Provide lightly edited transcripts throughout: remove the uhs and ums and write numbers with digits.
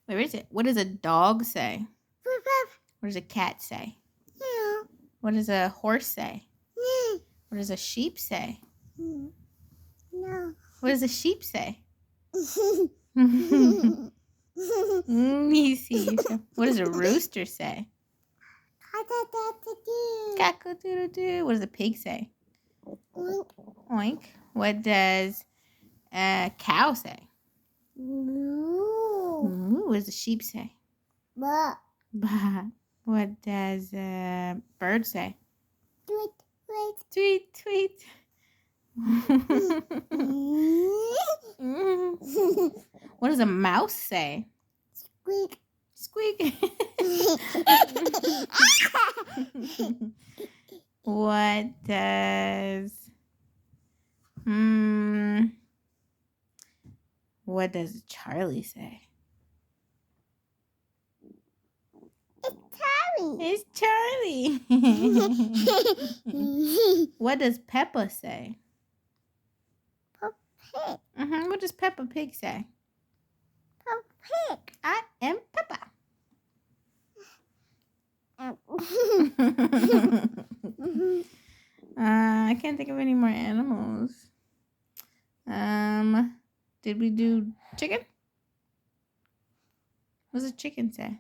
Wait, where is it? What does a dog say? What does a cat say? What does a horse say? What does a sheep say? No. What does a sheep say? You see. What does a rooster say? Cock-a-doodle-doo. What does a pig say? Oink. What does a cow say? What does a sheep say? Bah. Bah. What does a bird say? Tweet, Tweet, tweet. What does a mouse say? Squeak. Squeak. What does what does CharLeigh say? It's CharLeigh. What does Peppa say? Pig. What does Peppa Pig say? Pig. I am Peppa. I can't think of any more animals. Did we do chicken? What does a chicken say?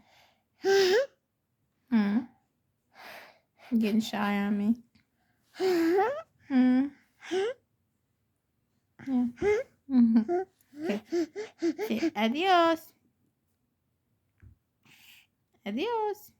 You're getting shy on me. Yeah. Okay. Say adios. Adios.